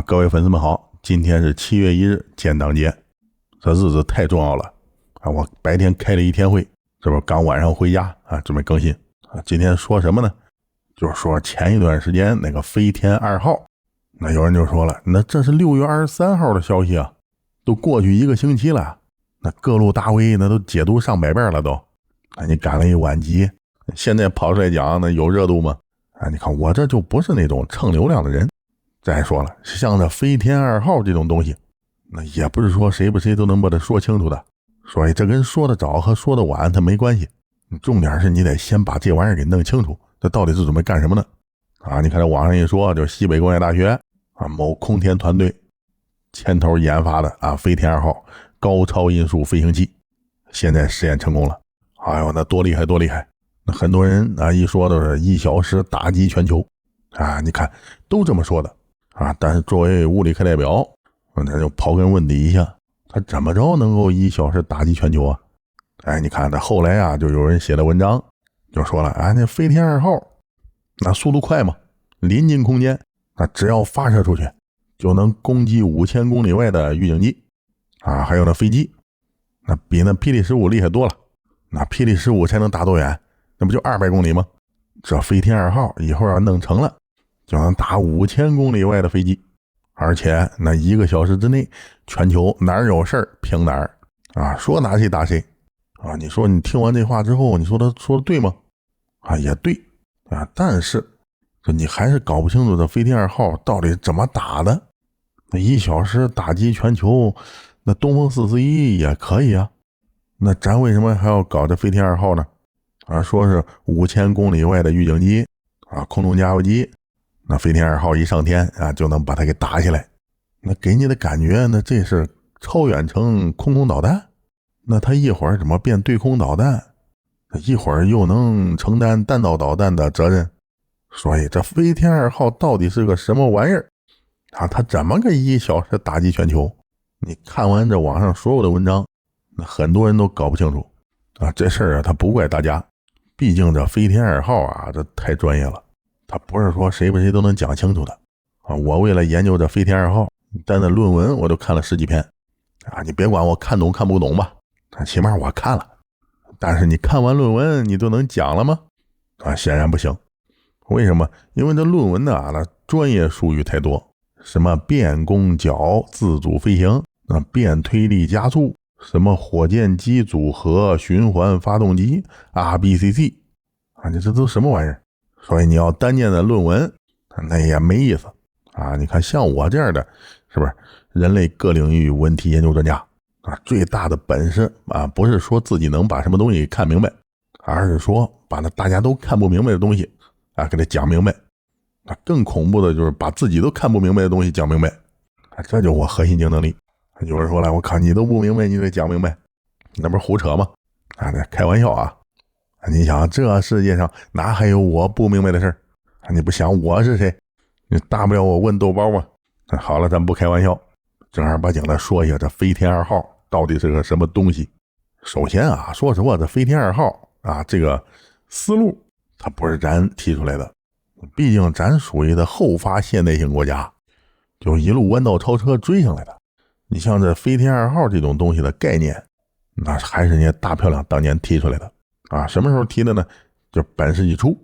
各位粉丝们好，今天是7月1日建党节，这日子太重要了我白天开了一天会，这不是刚晚上回家准备更新今天说什么呢？就是说前一段时间那个飞天2号，那有人就说了，那这是6月23号的消息都过去1个星期了，那各路大 V 那都解读上百遍了都，你赶了一晚集，现在跑出来讲那有热度吗？你看我这就不是那种蹭流量的人。再说了，像这飞天2号这种东西，那也不是说谁不谁都能把它说清楚的，所以这跟说的早和说的晚它没关系，重点是你得先把这玩意儿给弄清楚，这到底是准备干什么呢？你看这网上一说，就是西北工业大学某空天团队牵头研发的飞天2号高超音速飞行器，现在实验成功了。哎呦，那多厉害多厉害！那很多人一说都是1小时打击全球你看都这么说的但是作为物理课代表，那就刨根问底一下，他怎么着能够1小时打击全球你看他后来就有人写的文章就说了那飞天2号那速度快嘛，临近空间，那只要发射出去就能攻击5000公里外的预警机还有那飞机，那比那霹雳15厉害多了，那霹雳15才能打多远？那不就200公里吗？这飞天2号以后要弄成了就能打5000公里外的飞机，而且那1个小时之内全球哪儿有事儿平哪儿说打谁打谁你说你听完这话之后，你说他说的对吗？也对但是你还是搞不清楚这飞天2号到底怎么打的。那1小时打击全球，那东风441也可以那咱为什么还要搞这飞天2号呢？说是5000公里外的预警机空中加油机，那飞天2号一上天就能把它给打下来，那给你的感觉那这是超远程空空导弹，那它一会儿怎么变对空导弹，一会儿又能承担弹道导弹的责任？所以这飞天2号到底是个什么玩意儿它怎么个1小时打击全球？你看完这网上所有的文章，那很多人都搞不清楚这事儿它不怪大家，毕竟这飞天2号这太专业了，它不是说谁不谁都能讲清楚的我为了研究这飞天2号，但那论文我都看了10几篇你别管我看懂看不懂吧，起码我看了，但是你看完论文你都能讲了吗？显然不行。为什么？因为这论文那专业术语太多，什么变攻角自主飞行，变推力加速，什么火箭机组合循环发动机 RBCC 你这都什么玩意儿？所以你要单念的论文那也没意思你看像我这样的是不是人类各领域问题研究专家最大的本事不是说自己能把什么东西看明白，而是说把那大家都看不明白的东西给它讲明白。更恐怖的就是把自己都看不明白的东西讲明白这就是我核心竞争力。有人说了，我靠，你都不明白你得讲明白，那不是胡扯吗？开玩笑你想这世界上哪还有我不明白的事儿你不想我是谁？你大不了我问豆包嘛。好了，咱不开玩笑，正儿八经的说一下这飞天2号到底是个什么东西。首先说实话，这飞天2号这个思路它不是咱提出来的，毕竟咱属于的后发现代型国家，就一路弯道超车追上来的。你像这飞天2号这种东西的概念，那还是人家大漂亮当年提出来的什么时候提的呢？就本世纪初，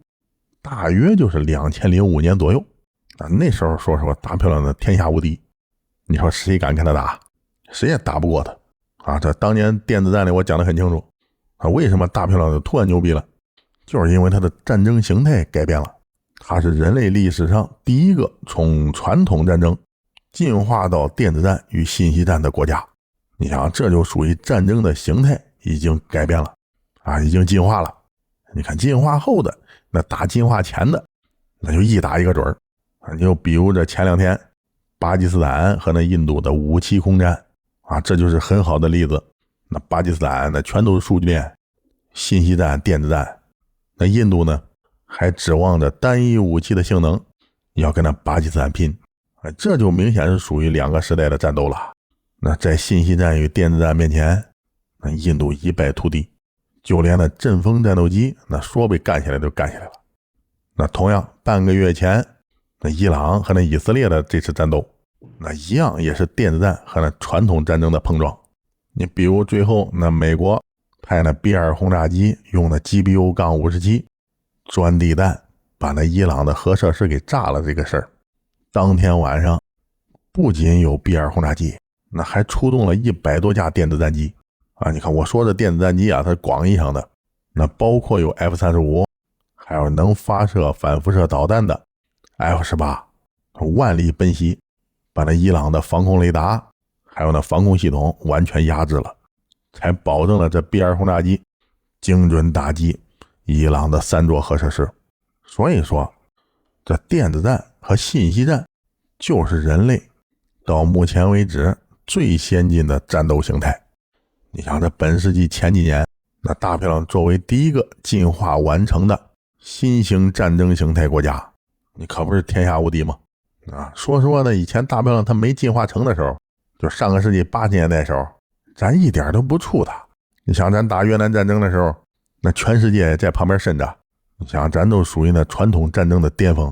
大约就是2005年左右那时候说实话大漂亮的天下无敌，你说谁敢跟他打？谁也打不过他这当年电子战里我讲得很清楚为什么大漂亮就突然牛逼了，就是因为它的战争形态改变了，它是人类历史上第一个从传统战争进化到电子战与信息战的国家。你想这就属于战争的形态已经改变了已经进化了。你看进化后的那打进化前的那就一打一个准儿你就比如这前2天巴基斯坦和那印度的武器空战这就是很好的例子。那巴基斯坦那全都是数据链，信息战电子战，那印度呢还指望着单一武器的性能要跟那巴基斯坦拼这就明显是属于2个时代的战斗了。那在信息战与电子战面前，那印度一败涂地，就连那阵风战斗机那说被干下来就干下来了。那同样半个月前，那伊朗和那以色列的这次战斗那一样也是电子战和那传统战争的碰撞。你比如最后那美国派那 B-2 轰炸机用的 GBU-57 钻地弹把那伊朗的核设施给炸了这个事儿，当天晚上不仅有 B-2 轰炸机，那还出动了100多架电子战机啊！你看我说的电子战机啊，它是广义上的，那包括有 F-35， 还有能发射反辐射导弹的 F-18， 万里奔袭，把那伊朗的防空雷达还有那防空系统完全压制了，才保证了这 B-2 轰炸机精准打击伊朗的3座核设施。所以说这电子战和信息战就是人类到目前为止最先进的战斗形态。你想这本世纪前几年，那大漂亮作为第一个进化完成的新型战争形态国家，你可不是天下无敌吗？说实话呢，以前大漂亮它没进化成的时候，就上个世纪80年代的时候，咱一点都不怵它。你想咱打越南战争的时候，那全世界在旁边伸着，你想咱都属于那传统战争的巅峰，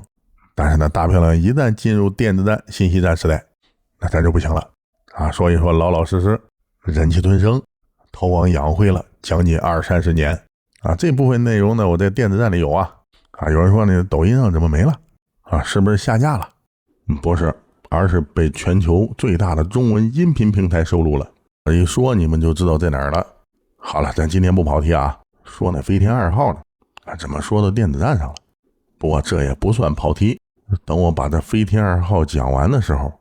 但是那大漂亮一旦进入电子战、信息战时代，那咱就不行了所以说老老实实忍气吞声，投往养晦了将近20-30年这部分内容呢，我在电子战里有有人说那抖音上怎么没了是不是下架了？不是，而是被全球最大的中文音频平台收录了。一说你们就知道在哪儿了。好了，咱今天不跑题说那飞天2号呢怎么说到电子战上了？不过这也不算跑题，等我把这飞天2号讲完的时候，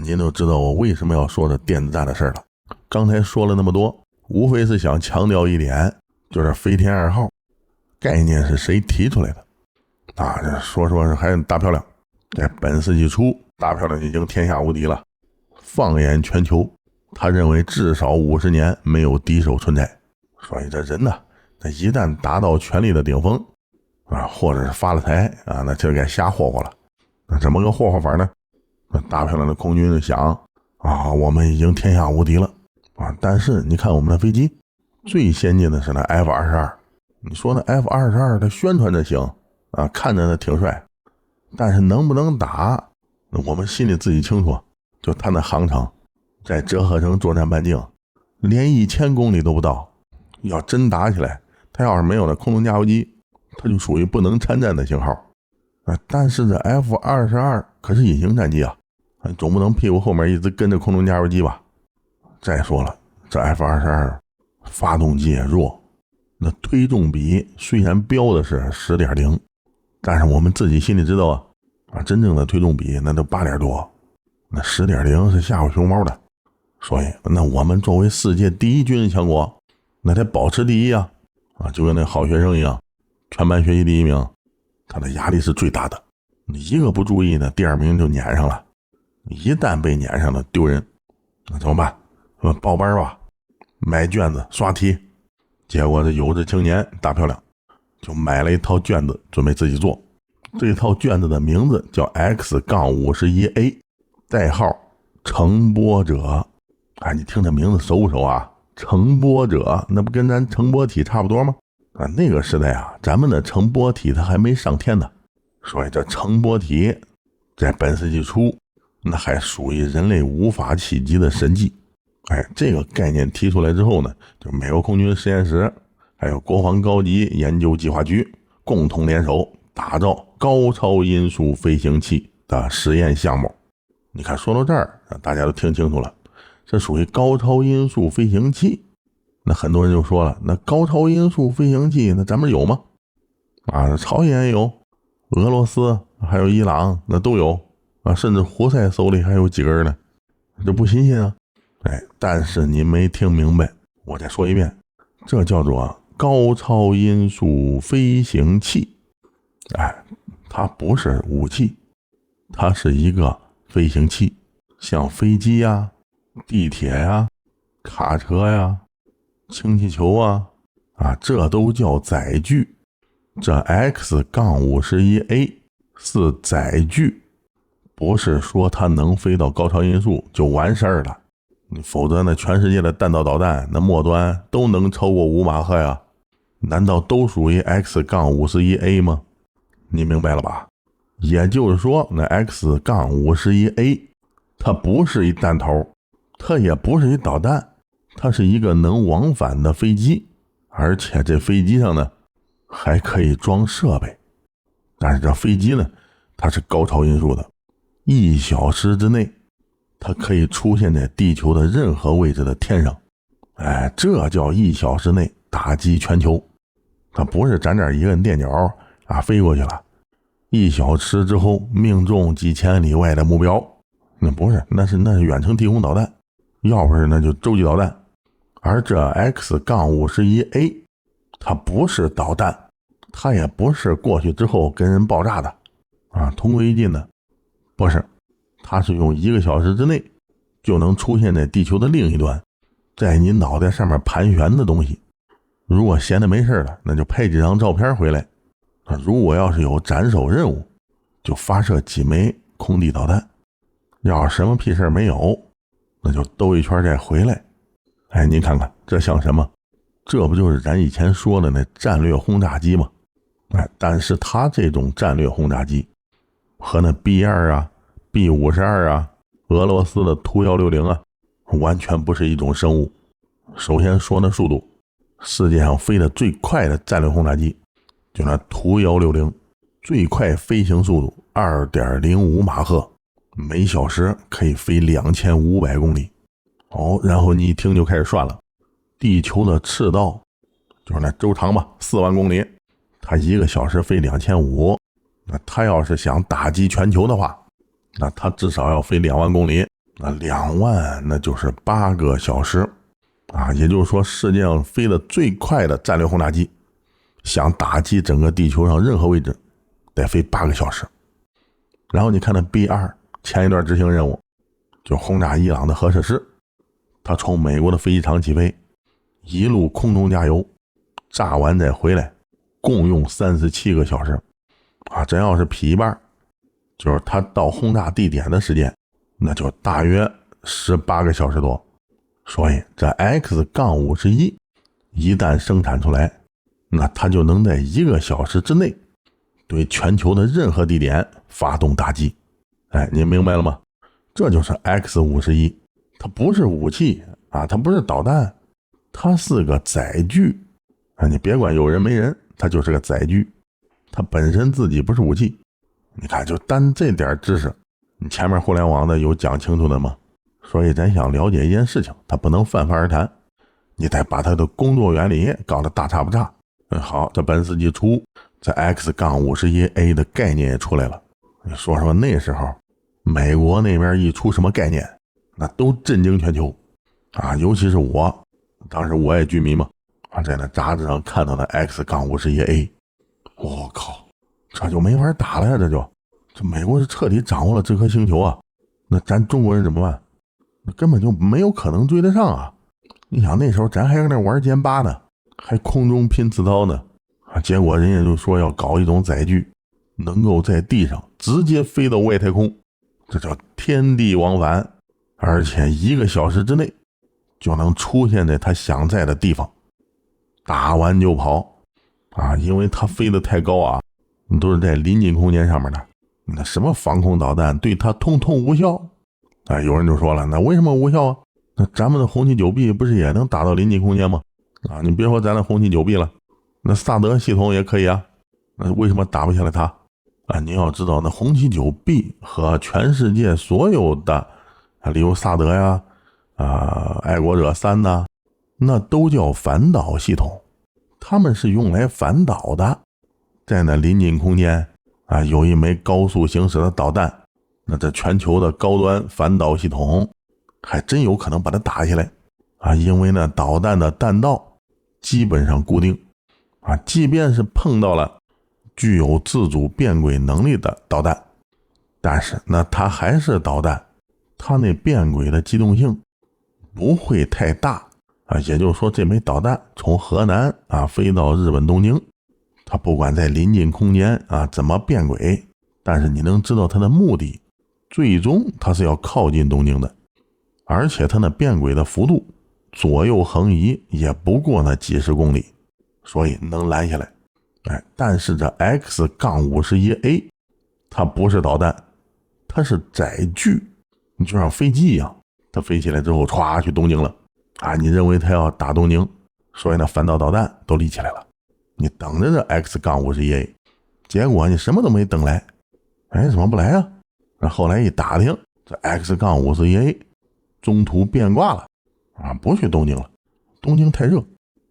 您就知道我为什么要说这电子战的事了。刚才说了那么多，无非是想强调一点，就是飞天2号概念是谁提出来的这说是还是大漂亮。在本世纪初，大漂亮已经天下无敌了，放眼全球，他认为至少50年没有敌手存在。所以这人呢，他一旦达到权力的顶峰或者是发了财那就该瞎霍霍了。那怎么个霍霍法呢？那大漂亮的空军就想我们已经天下无敌了但是你看我们的飞机最先进的是那 F-22， 你说那 F-22 它宣传着行看着呢挺帅，但是能不能打我们心里自己清楚。就它那航程在折合成作战半径连1000公里都不到，要真打起来，它要是没有那空中加油机，它就属于不能参战的型号但是这 F-22 可是隐形战机总不能屁股后面一直跟着空中加油机吧。再说了，这 F-22 发动机也弱，那推重比虽然标的是 10.0， 但是我们自己心里知道真正的推重比那都8点多，那 10.0 是吓唬熊猫的。所以那我们作为世界第一军事强国，那得保持第一就跟那好学生一样，全班学习第1名，他的压力是最大的。你一个不注意呢，第2名就撵上了，一旦被撵上了丢人，那怎么办？报班吧，买卷子刷题。结果这有志青年大漂亮就买了一套卷子准备自己做。这套卷子的名字叫 X-51A， 代号乘波者你听这名字熟不熟乘波者那不跟咱乘波体差不多吗？那个时代咱们的乘波体它还没上天呢，所以这乘波体在本世纪初那还属于人类无法企及的神迹。这个概念提出来之后呢，就美国空军实验室还有国防高级研究计划局共同联手打造高超音速飞行器的实验项目。你看说到这儿大家都听清楚了，这属于高超音速飞行器。那很多人就说了，那高超音速飞行器那咱们有吗？朝鲜也有，俄罗斯还有伊朗那都有甚至胡塞手里还有几根呢，这不新鲜但是你没听明白，我再说一遍，这叫做高超音速飞行器。它不是武器，它是一个飞行器，像飞机地铁卡车氢气球这都叫载具。这 X-51A 是载具，不是说它能飞到高超音速就完事儿了。否则呢，全世界的弹道导弹那末端都能超过5马赫呀，难道都属于 X-51A 吗？你明白了吧？也就是说，那 X-51A 它不是一弹头，它也不是一导弹，它是一个能往返的飞机，而且这飞机上呢还可以装设备。但是这飞机呢，它是高超音速的，1小时之内它可以出现在地球的任何位置的天上。这叫1小时内打击全球。它不是咱这儿一个电脚飞过去了，1小时之后命中几千里外的目标。那不是，那是远程地空导弹，要不是那就洲际导弹。而这 X-51A 它不是导弹，它也不是过去之后跟人爆炸的同归于尽的，不是，它是用1个小时之内就能出现在地球的另一端，在你脑袋上面盘旋的东西。如果闲的没事了，那就拍几张照片回来，如果要是有斩首任务，就发射几枚空地导弹，要是什么屁事没有，那就兜一圈再回来。你看看这像什么？这不就是咱以前说的那战略轰炸机吗？但是它这种战略轰炸机和那 B2 B52 俄罗斯的图160完全不是一种生物。首先说那速度，世界上飞得最快的战略轰炸机就那图160，最快飞行速度 2.05 马赫，每小时可以飞2500公里。然后你一听就开始算了，地球的赤道就是那周长吧，4万公里，它1个小时飞2500，那它要是想打击全球的话，那它至少要飞2万公里，那2万那就是8个小时也就是说世界上飞得最快的战略轰炸机想打击整个地球上任何位置得飞8个小时。然后你看那 B2 前一段执行任务就轰炸伊朗的核设施，他从美国的飞机场起飞，一路空中加油，炸完再回来，共用37个小时真要是劈一半，就是他到轰炸地点的时间那就大约18个小时多。所以这 X-51 一旦生产出来，那它就能在1个小时之内对全球的任何地点发动打击。你明白了吗？这就是 X-51， 它不是武器它不是导弹，它是个载具你别管有人没人，它就是个载具，它本身自己不是武器。你看就单这点知识，你前面互联网的有讲清楚的吗？所以咱想了解一件事情，它不能泛泛而谈，你得把它的工作原理搞得大差不差。好，这本世纪初这 X-51A 的概念也出来了。说说那时候美国那边一出什么概念，那都震惊全球尤其是我，当时我也剧迷嘛在那杂志上看到的 X-51A， 我靠，这就没法打了呀，这美国是彻底掌握了这颗星球那咱中国人怎么办？根本就没有可能追得上你想那时候咱还搁那玩歼8呢，还空中拼刺刀呢结果人家就说要搞一种载具，能够在地上直接飞到外太空，这叫天地往返，而且1个小时之内就能出现在他想在的地方，打完就跑因为他飞得太高都是在临近空间上面的，那什么防空导弹对他通通无效有人就说了，那为什么无效那咱们的红旗9B不是也能打到临近空间吗你别说咱的红旗9B了，那萨德系统也可以那为什么打不下来它你要知道那红旗9B和全世界所有的例如萨德呀爱国者3那都叫反导系统，他们是用来反导的。在那临近空间有一枚高速行驶的导弹，那这全球的高端反导系统还真有可能把它打下来因为呢导弹的弹道基本上固定即便是碰到了具有自主变轨能力的导弹，但是那它还是导弹，它那变轨的机动性不会太大也就是说这枚导弹从河南飞到日本东京，它不管在临近空间怎么变轨，但是你能知道它的目的，最终它是要靠近东京的，而且它那变轨的幅度左右横移也不过那几十公里，所以能拦下来但是这 X-51A 它不是导弹，它是载具你就像飞机一样，它飞起来之后歘去东京了啊，你认为它要打东京，所以呢反导导弹都立起来了，你等着这 X-51A， 结果你什么都没等来，哎，怎么不来啊？那后来一打听，这 X-51A 中途变卦了啊，不去东京了，东京太热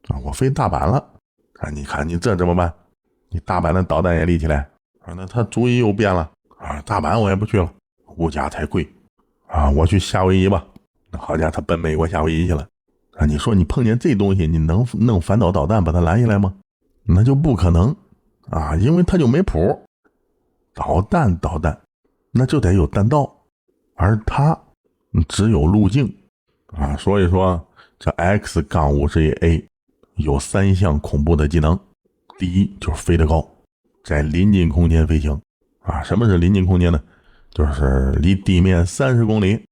啊，我飞大阪了啊，你看你这怎么办？你大阪的导弹也立起来啊，那他主意又变了啊，大阪我也不去了，物价太贵啊，我去夏威夷吧。那好家伙，他奔美国夏威夷去了啊！你说你碰见这东西，你能弄反导导弹把它拦下来吗？那就不可能啊，因为它就没谱。导弹那就得有弹道，而它只有路径啊，所以说这 X-51A 有3项恐怖的技能。第一就是飞得高，在临近空间飞行啊。什么是临近空间呢？就是离地面30公里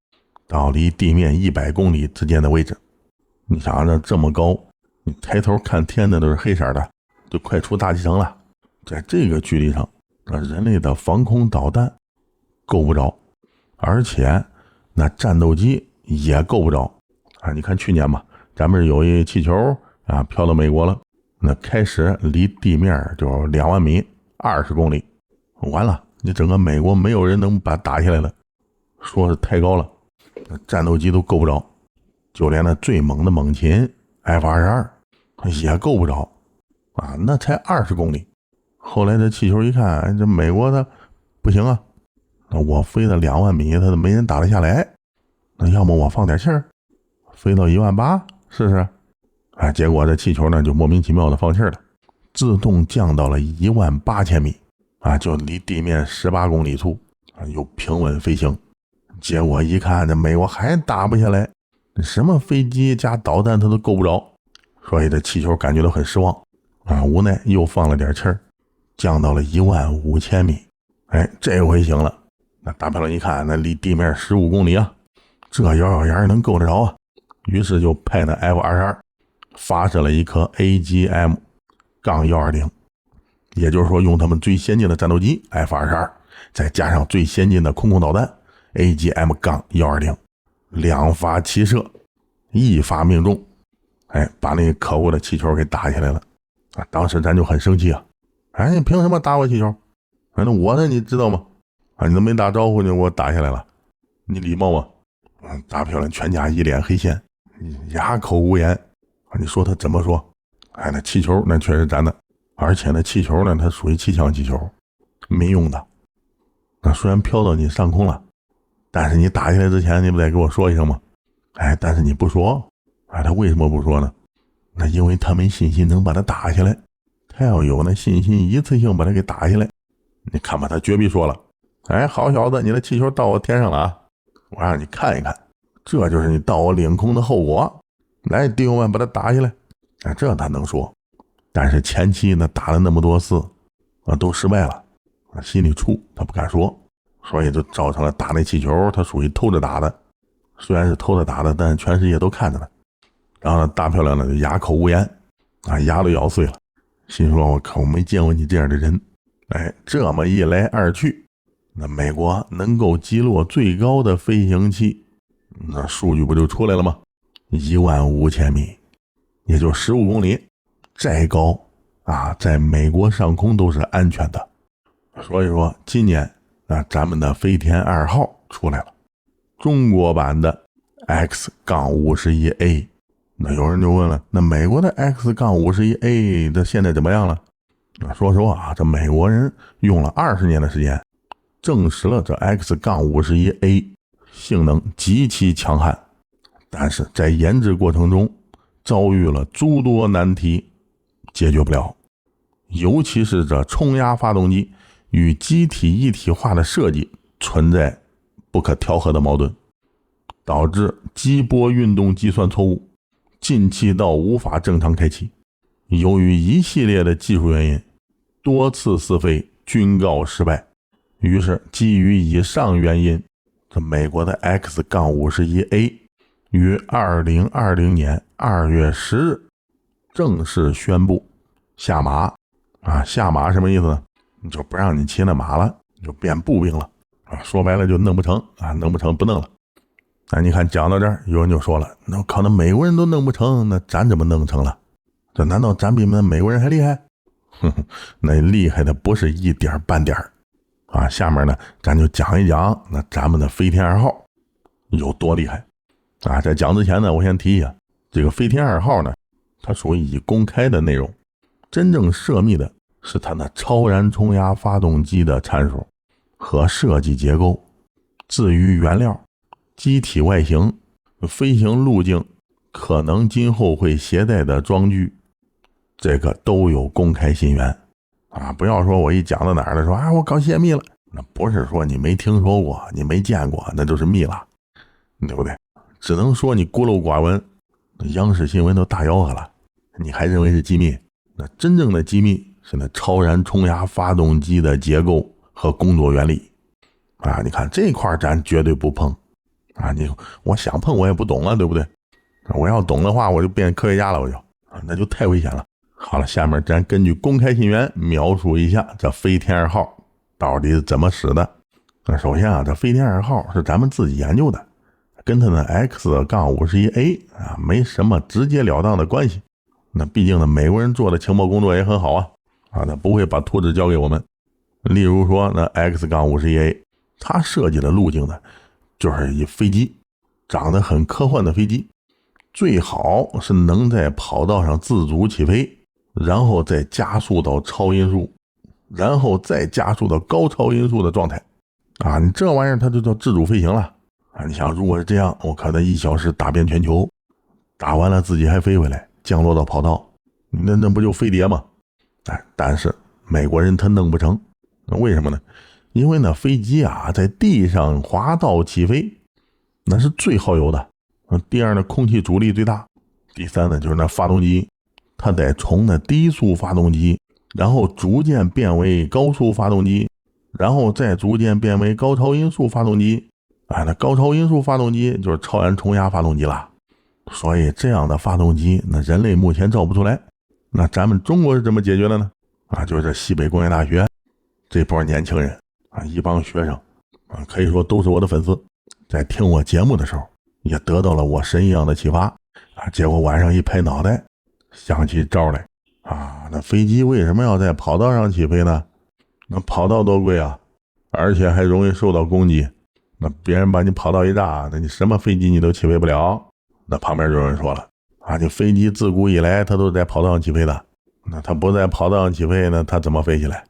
到离地面100公里之间的位置。你想这么高，你抬头看天的都是黑色的，就快出大气层了。在这个距离上，人类的防空导弹够不着，而且那战斗机也够不着啊。你看去年嘛，咱们有一气球啊飘到美国了，那开始离地面就2万米，20公里，完了，你整个美国没有人能把它打下来了，说是太高了，战斗机都够不着，就连那最猛的猛禽 F-22也够不着啊，那才20公里。后来这气球一看，这美国的不行啊，那我飞到2万米，它都没人打得下来，那要么我放点气儿，飞到18000试试。啊，结果这气球呢就莫名其妙的放气了，自动降到了18000米啊，就离地面18公里处啊，又平稳飞行。结果一看，这美国还打不下来，什么飞机加导弹它都够不着，所以这气球感觉到很失望啊，无奈又放了点气儿，降到了15000米。哎，这回行了，那大漂亮一看，那离地面15公里啊，这咬牙能够得着啊，于是就派那 F-22发射了一颗 AGM-120， 也就是说用他们最先进的战斗机 F-22， 再加上最先进的空导弹 AGM-120， 2发齐射，1发命中，哎，把那可恶的气球给打下来了啊！当时咱就很生气啊，哎，你凭什么打我气球？反正我呢，你知道吗？啊，你都没打招呼就给我打下来了，你礼貌吗？大漂亮全家一脸黑线，哑口无言。你说他怎么说？哎，那气球那确实咱的，而且那气球呢，它属于气象气球，民用的。那虽然飘到你上空了，但是你打下来之前，你不得给我说一声吗？哎，但是你不说，哎，他为什么不说呢？那因为他没信心能把它打下来，他要有那信心，一次性把它给打下来。你看吧，他绝逼说了，哎，好小子，你的气球到我天上了啊！我让你看一看，这就是你到我领空的后果。来，弟兄们，把他打下来！哎，这他能说，但是前期呢打了那么多次啊，都失败了，心里怵，他不敢说，所以就造成了打那气球，他属于偷着打的。虽然是偷着打的，但全世界都看着呢。然后呢，大漂亮呢就哑口无言啊，牙都咬碎了，心说我靠，我没见过你这样的人。哎，这么一来二去，那美国能够击落最高的飞行器，那数据不就出来了吗？15000米，也就15公里，再高啊，在美国上空都是安全的。所以说今年啊，咱们的飞天2号出来了，中国版的 X-51A。那有人就问了，那美国的 X-51A 这现在怎么样了？说实话啊，这美国人用了20年的时间，证实了这 X-51A 性能极其强悍，但是在研制过程中遭遇了诸多难题，解决不了。尤其是这冲压发动机与机体一体化的设计存在不可调和的矛盾，导致机波运动计算错误，进气道无法正常开启。由于一系列的技术原因，多次试飞均告失败。于是基于以上原因，这美国的 X-51A 于2020年2月10日正式宣布下马啊，下马什么意思呢？就不让你骑那马了，就变步兵了啊，说白了就弄不成啊，弄不成不弄了你看讲到这儿，有人就说了，那靠，那美国人都弄不成，那咱怎么弄成了？这难道咱比那美国人还厉害？哼哼，那厉害的不是一点半点啊！下面呢，咱就讲一讲那咱们的飞天2号有多厉害啊！在讲之前呢，我先提一下，这个飞天2号呢，它属于已公开的内容，真正涉密的是它那超燃冲压发动机的参数和设计结构。至于原料、机体外形、飞行路径，可能今后会携带的装具，这个都有公开信源啊！不要说我一讲到哪儿了，说啊我搞泄密了，那不是说你没听说过，你没见过，那就是密了，对不对？只能说你孤陋寡闻，央视新闻都大吆喝了，你还认为是机密？那真正的机密是那超燃冲压发动机的结构和工作原理啊！你看这块咱绝对不碰啊！我想碰我也不懂了，对不对？我要懂的话，我就变科学家了，我就那就太危险了。好了，下面咱根据公开信源描述一下这飞天2号到底是怎么使的。那首先啊，这飞天2号是咱们自己研究的，跟它的 X-51A 啊没什么直截了当的关系。那毕竟呢，美国人做的情报工作也很好啊，他不会把图纸交给我们。例如说那 X-51A 它设计的路径呢，就是一飞机长得很科幻的飞机，最好是能在跑道上自主起飞，然后再加速到超音速，然后再加速到高超音速的状态啊！你这玩意儿它就叫自主飞行了啊！你想，如果是这样，我可能1小时打遍全球，打完了自己还飞回来，降落到跑道，那不就飞碟吗？但是美国人他弄不成，为什么呢？因为那飞机啊，在地上滑道起飞，那是最耗油的。第二呢，空气阻力最大。第三呢，就是那发动机，它得从那低速发动机，然后逐渐变为高速发动机，然后再逐渐变为高超音速发动机。那高超音速发动机就是超燃冲压发动机了。所以这样的发动机，那人类目前造不出来。那咱们中国是怎么解决的呢？就是这西北工业大学这波年轻人一帮学生可以说都是我的粉丝，在听我节目的时候也得到了我神一样的启发结果晚上一拍脑袋，想起招来那飞机为什么要在跑道上起飞呢？那跑道多贵啊，而且还容易受到攻击，那别人把你跑道一炸，那你什么飞机你都起飞不了。那旁边就有人说了这飞机自古以来它都在跑道上起飞的，那它不在跑道上起飞呢，它怎么飞起来？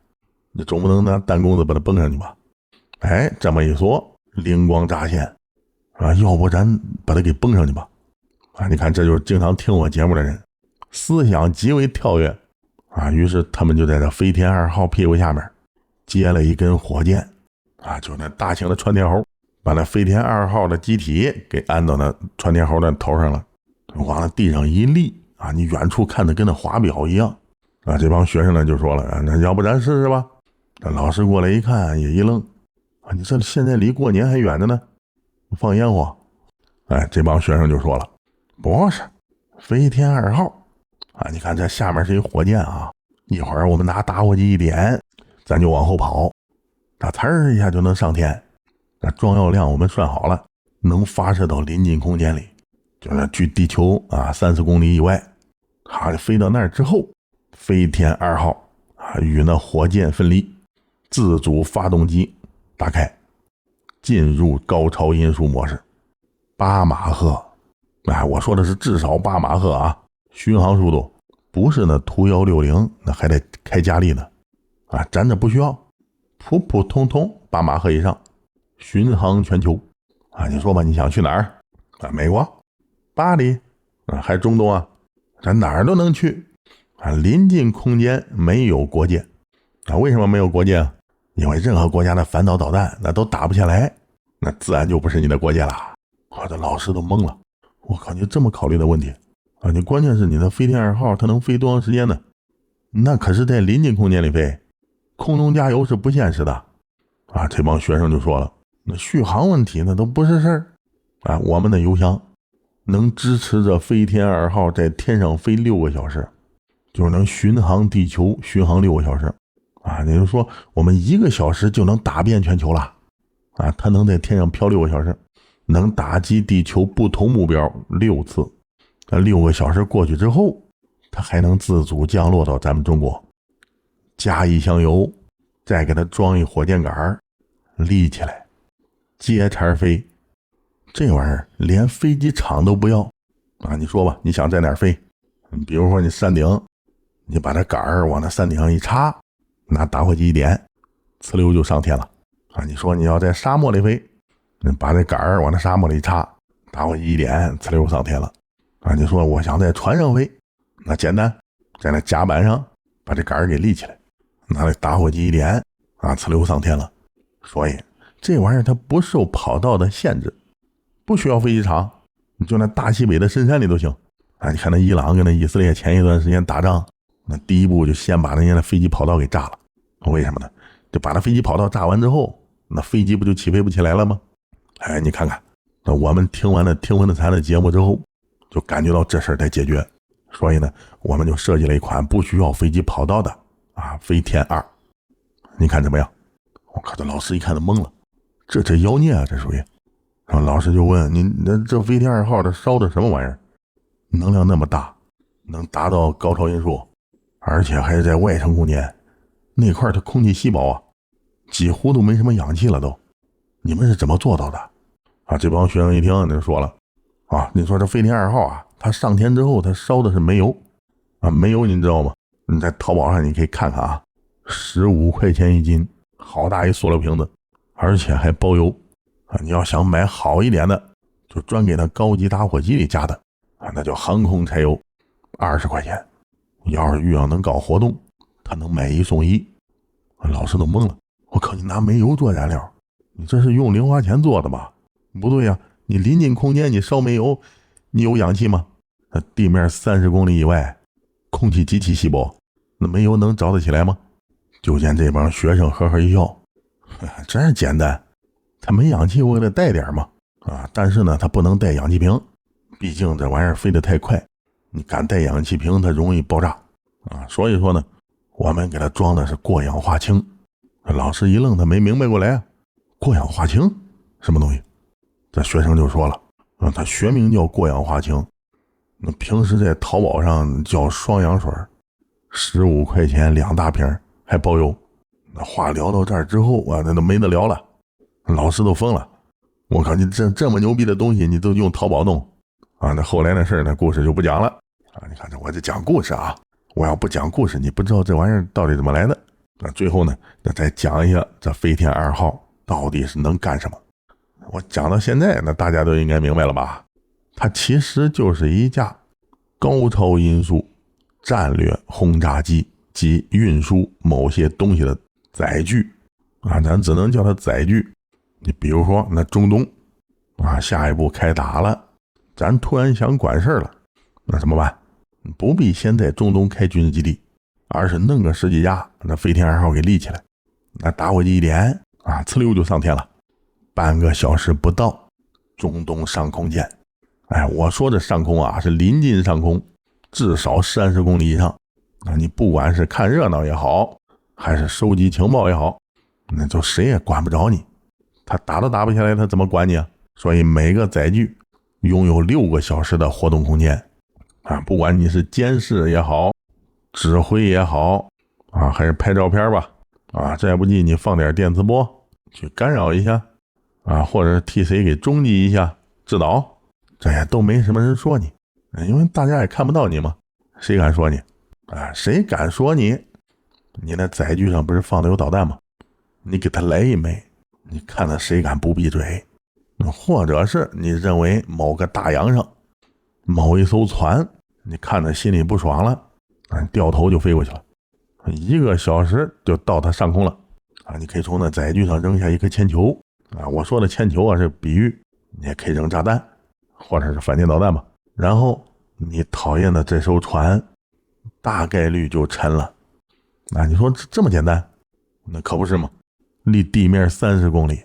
你总不能拿弹弓子把它蹦上去吧？这么一说，灵光乍现要不咱把它给蹦上去吧？你看，这就是经常听我节目的人，思想极为跳跃于是他们就在这飞天2号屁股下面接了一根火箭就那大型的窜天猴，把那飞天2号的机体给安到那窜天猴的头上了，往那地上一立你远处看的跟那滑表一样这帮学生呢就说了那要不咱试试吧？那老师过来一看也一愣你这现在离过年还远着呢，放烟火。这帮学生就说了，不是飞天2号你看这下面是一火箭一会儿我们拿打火机一点，咱就往后跑，那呲儿一下就能上天。那装药量我们算好了，能发射到临近空间里，就是距地球30公里以外飞到那儿之后，飞天2号与那火箭分离，自主发动机打开，进入高超音速模式，8马赫我说的是至少8马赫巡航速度，不是那图160，那还得开加力呢咱这不需要，普普通通8马赫以上，巡航全球你说吧，你想去哪儿美国、巴黎还中东咱哪儿都能去临近空间，没有国界为什么没有国界因为任何国家的反导导弹那都打不下来，那自然就不是你的国界了。我的老师都懵了，我靠，你这么考虑的问题你关键是你的飞天2号它能飞多长时间呢？那可是在临近空间里飞，空中加油是不现实的这帮学生就说了，那续航问题那都不是事儿我们的油箱能支持着飞天2号在天上飞6个小时，就是能巡航地球巡航6个小时也就是说我们1个小时就能打遍全球了它能在天上飘6个小时，能打击地球不同目标6次。6个小时过去之后，它还能自主降落到咱们中国，加一箱油，再给它装一火箭杆，立起来，接茬飞。这玩意儿连飞机场都不要啊！你说吧，你想在哪儿飞？比如说你山顶，你把这杆儿往那山顶上一插，拿打火机一点，呲溜就上天了啊！你说你要在沙漠里飞，你把这杆儿往那沙漠里插，打火机一点，呲溜上天了啊！你说我想在船上飞，那简单，在那甲板上把这杆儿给立起来，拿那打火机一点啊，呲溜上天了。所以这玩意儿它不受跑道的限制，不需要飞机场，你就那大西北的深山里都行啊！你看那伊朗跟那以色列前一段时间打仗，那第一步就先把人家的飞机跑道给炸了。为什么呢？就把那飞机跑道炸完之后，那飞机不就起飞不起来了吗？哎，你看看，那我们听完了听闻的咱的节目之后，就感觉到这事儿得解决，所以呢，我们就设计了一款不需要飞机跑道的啊飞天2。你看怎么样？我靠，这老师一看都懵了，这妖孽啊，这属于。然后老师就问你，那这飞天2号它烧的什么玩意儿？能量那么大，能达到高超音速，而且还是在外层空间，那块它空气稀薄啊，几乎都没什么氧气了都。你们是怎么做到的？啊，这帮学生一听就说了啊，你说这飞天2号啊，它上天之后它烧的是煤油啊，煤油你知道吗？你在淘宝上你可以看看啊，15块钱一斤，好大一塑料瓶子，而且还包邮啊！你要想买好一点的，就专给那高级打火机里加的啊，那叫航空柴油，20块钱。要是遇上能搞活动，他能买1送1。老师都懵了，我靠，你拿煤油做燃料，你这是用零花钱做的吧？不对呀，你临近空间你烧煤油，你有氧气吗？那地面30公里以外，空气极其稀薄，那煤油能着得起来吗？就见这帮学生呵呵一笑，真是简单，他没氧气我给他带点嘛啊！但是呢，他不能带氧气瓶，毕竟这玩意儿飞得太快，你敢带氧气瓶它容易爆炸啊！所以说呢，我们给他装的是过氧化氢。老师一愣，他没明白过来啊，过氧化氢什么东西？这学生就说了啊，它学名叫过氧化氢，那平时在淘宝上叫双氧水，15块钱2大瓶，还包邮。那话聊到这儿之后啊，那都没得聊了，老师都疯了。我靠，你这么牛逼的东西你都用淘宝弄啊？那后来的事那故事就不讲了啊。你看我这讲故事啊，我要不讲故事你不知道这玩意儿到底怎么来的。那最后呢，那再讲一下这飞天2号到底是能干什么。我讲到现在那大家都应该明白了吧？它其实就是一架高超音速战略轰炸机及运输某些东西的载具啊，咱只能叫它载具。你比如说那中东啊，下一步开打了，咱突然想管事了，那怎么办？不必先在中东开军事基地，而是弄个10几架那飞天2号给立起来，那打火机一点啊，呲溜就上天了，半个小时不到，中东上空见。哎，我说的上空啊，是临近上空，至少30公里以上。那你不管是看热闹也好，还是收集情报也好，那就谁也管不着你。他打都打不下来，他怎么管你啊？所以每个载具拥有6个小时的活动空间啊，不管你是监视也好，指挥也好啊，还是拍照片吧啊，再不济你放点电磁波去干扰一下啊，或者替谁给中继一下制导，这也都没什么人说你，因为大家也看不到你嘛，谁敢说你啊？谁敢说你？你那载具上不是放的有导弹吗？你给他来一枚，你看他谁敢不闭嘴？或者是你认为某个大洋上某一艘船，你看他心里不爽了，掉头就飞过去了，1个小时就到他上空了啊！你可以从那载具上扔下一颗铅球啊，我说的铅球啊是比喻，你也可以扔炸弹或者是反舰导弹吧。然后你讨厌的这艘船大概率就沉了。那你说这么简单？那可不是吗？离地面30公里，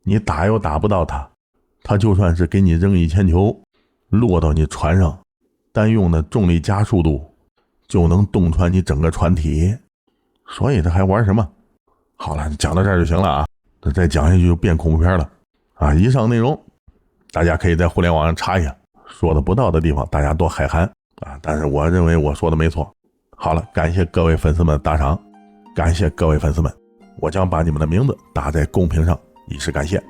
你打又打不到它，它就算是给你扔一铅球落到你船上，单用的重力加速度就能洞穿你整个船体，所以它还玩什么？好了，讲到这儿就行了啊，这再讲下去就变恐怖片了啊！以上内容大家可以在互联网上查一下，说的不到的地方大家多海涵啊，但是我认为我说的没错。好了，感谢各位粉丝们的打赏，感谢各位粉丝们，我将把你们的名字打在公屏上，以示感谢。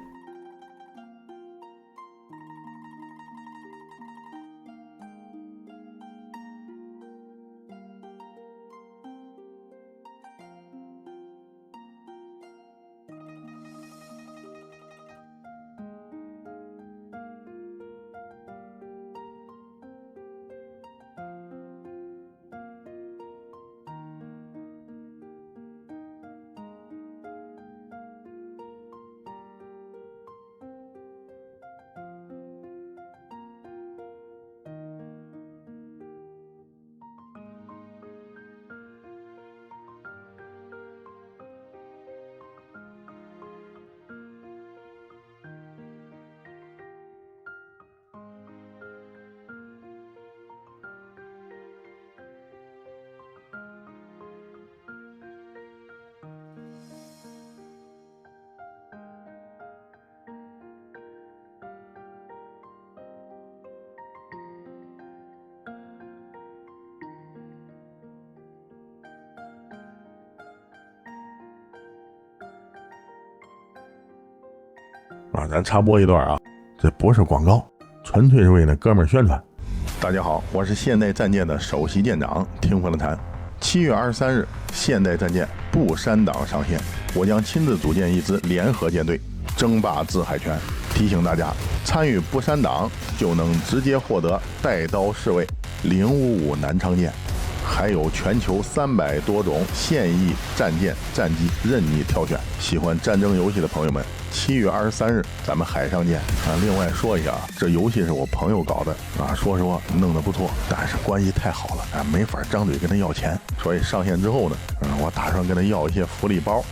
咱插播一段啊，这不是广告，纯粹是为那哥们儿宣传。大家好，我是现代战舰的首席舰长听风的谈。7月23日，现代战舰不删档上线，我将亲自组建一支联合舰队，争霸制海权。提醒大家，参与不删档就能直接获得带刀侍卫055南昌舰，还有全球300多种现役战舰战机任你挑选。喜欢战争游戏的朋友们，7月23日咱们海上见啊！另外说一下啊，这游戏是我朋友搞的啊，说实话弄得不错，但是关系太好了啊，没法张嘴跟他要钱，所以上线之后呢，我打算跟他要一些福利包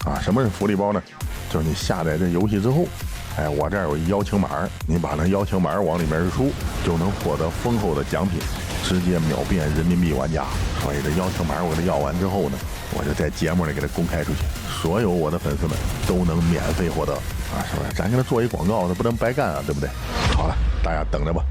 啊。什么是福利包呢？就是你下载这游戏之后，我这儿有一邀请码，你把那邀请码往里面一输，就能获得丰厚的奖品，直接秒变人民币玩家。所以这邀请码我给他要完之后呢，我就在节目里给他公开出去，所有我的粉丝们都能免费获得啊！是不是？咱给他做一广告，他不能白干啊，对不对？好了，大家等着吧。